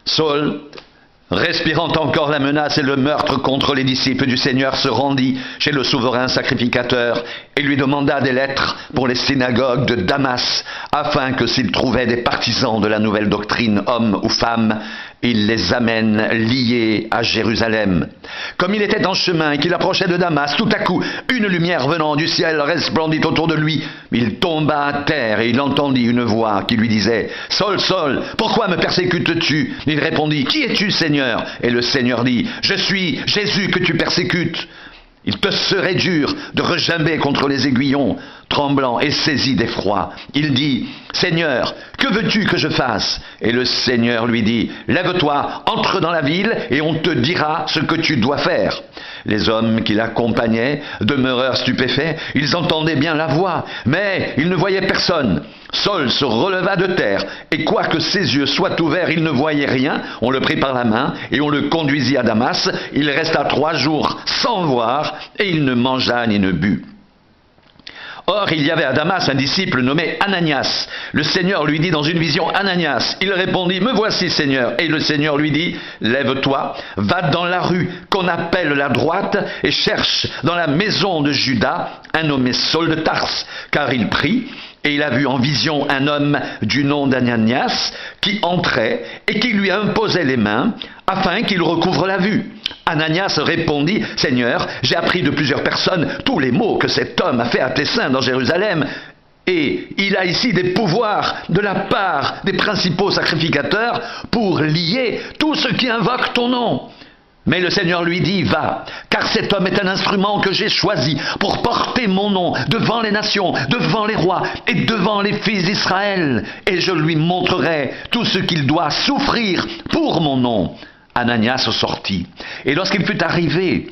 Saul, respirant encore la menace et le meurtre contre les disciples du Seigneur, se rendit chez le souverain sacrificateur et lui demanda des lettres pour les synagogues de Damas, afin que s'il trouvait des partisans de la nouvelle doctrine, hommes ou femmes, il les amène liés à Jérusalem. Comme il était en chemin et qu'il approchait de Damas, tout à coup, une lumière venant du ciel resplendit autour de lui. Il tomba à terre et il entendit une voix qui lui disait « Saul, Saul, pourquoi me persécutes-tu » Il répondit « Qui es-tu, Seigneur » Et le Seigneur dit « Je suis Jésus que tu persécutes. » Il te serait dur de regimber contre les aiguillons. Tremblant et saisi d'effroi, il dit « Seigneur, que veux-tu que je fasse ?» Et le Seigneur lui dit « Lève-toi, entre dans la ville, et on te dira ce que tu dois faire. » Les hommes qui l'accompagnaient demeurèrent stupéfaits. Ils entendaient bien la voix, mais ils ne voyaient personne. Saul se releva de terre, et quoique ses yeux soient ouverts, il ne voyait rien. On le prit par la main, et on le conduisit à Damas. Il resta 3 jours sans voir, et il ne mangea ni ne but. Or, il y avait à Damas un disciple nommé Ananias. Le Seigneur lui dit dans une vision « Ananias ». Il répondit « Me voici, Seigneur ». Et le Seigneur lui dit « Lève-toi, va dans la rue qu'on appelle la droite et cherche dans la maison de Judas un nommé Saul de Tarse, car il prie. Et il a vu en vision un homme du nom d'Ananias qui entrait et qui lui imposait les mains afin qu'il recouvre la vue. Ananias répondit « Seigneur, j'ai appris de plusieurs personnes tous les maux que cet homme a fait à tes saints dans Jérusalem. Et il a ici des pouvoirs de la part des principaux sacrificateurs pour lier tous ceux qui invoquent ton nom. » Mais le Seigneur lui dit « Va, car cet homme est un instrument que j'ai choisi pour porter mon nom devant les nations, devant les rois et devant les fils d'Israël. Et je lui montrerai tout ce qu'il doit souffrir pour mon nom. » Ananias sortit, et lorsqu'il fut arrivé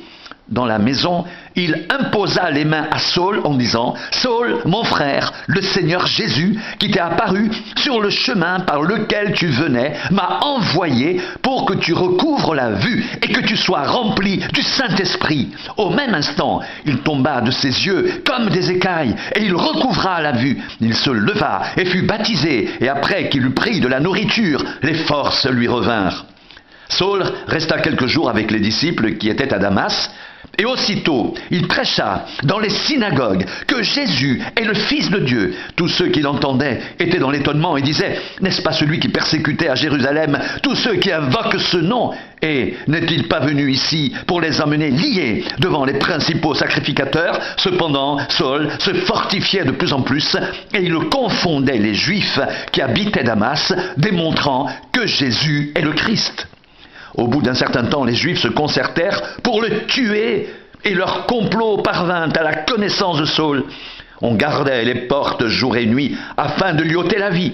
dans la maison, il imposa les mains à Saul en disant « Saul, mon frère, le Seigneur Jésus, qui t'est apparu sur le chemin par lequel tu venais, m'a envoyé pour que tu recouvres la vue et que tu sois rempli du Saint-Esprit. » Au même instant, il tomba de ses yeux comme des écailles et il recouvra la vue. Il se leva et fut baptisé, et après qu'il eut pris de la nourriture, les forces lui revinrent. Saul resta quelques jours avec les disciples qui étaient à Damas, et aussitôt il prêcha dans les synagogues que Jésus est le Fils de Dieu. Tous ceux qui l'entendaient étaient dans l'étonnement et disaient « N'est-ce pas celui qui persécutait à Jérusalem tous ceux qui invoquent ce nom? Et n'est-il pas venu ici pour les emmener liés devant les principaux sacrificateurs ?» Cependant, Saul se fortifiait de plus en plus et il confondait les Juifs qui habitaient Damas, démontrant que Jésus est le Christ. Au bout d'un certain temps, les Juifs se concertèrent pour le tuer, et leur complot parvint à la connaissance de Saul. On gardait les portes jour et nuit afin de lui ôter la vie.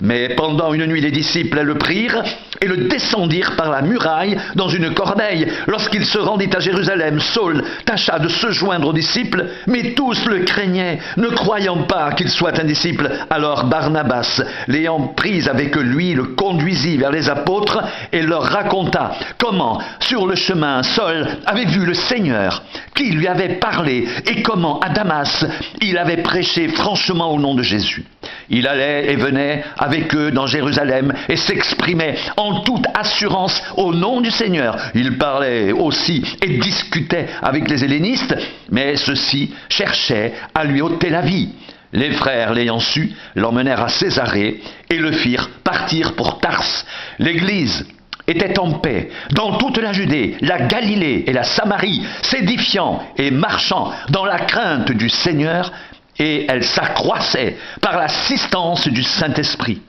Mais pendant une nuit, les disciples le prirent et le descendirent par la muraille dans une corbeille. Lorsqu'il se rendit à Jérusalem, Saul tâcha de se joindre aux disciples, mais tous le craignaient, ne croyant pas qu'il soit un disciple. Alors Barnabas, l'ayant pris avec lui, le conduisit vers les apôtres et leur raconta comment, sur le chemin, Saul avait vu le Seigneur, qui lui avait parlé, et comment, à Damas, il avait prêché franchement au nom de Jésus. Il allait et venait avec eux dans Jérusalem et s'exprimait en toute assurance au nom du Seigneur. Il parlait aussi et discutait avec les hellénistes, mais ceux-ci cherchaient à lui ôter la vie. Les frères, l'ayant su, l'emmenèrent à Césarée et le firent partir pour Tarse. L'Église était en paix dans toute la Judée, la Galilée et la Samarie, s'édifiant et marchant dans la crainte du Seigneur, et elle s'accroissait par l'assistance du Saint-Esprit.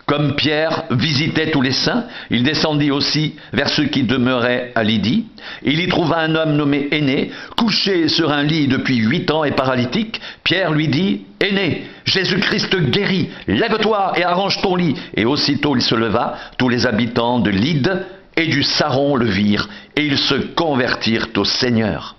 Comme Pierre visitait tous les saints, il descendit aussi vers ceux qui demeuraient à Lydie. Il y trouva un homme nommé Énée, couché sur un lit depuis 8 ans et paralytique. Pierre lui dit « Énée, Jésus-Christ guérit, lève-toi et arrange ton lit. » Et aussitôt il se leva, tous les habitants de Lyde et du Saron le virent, et ils se convertirent au Seigneur.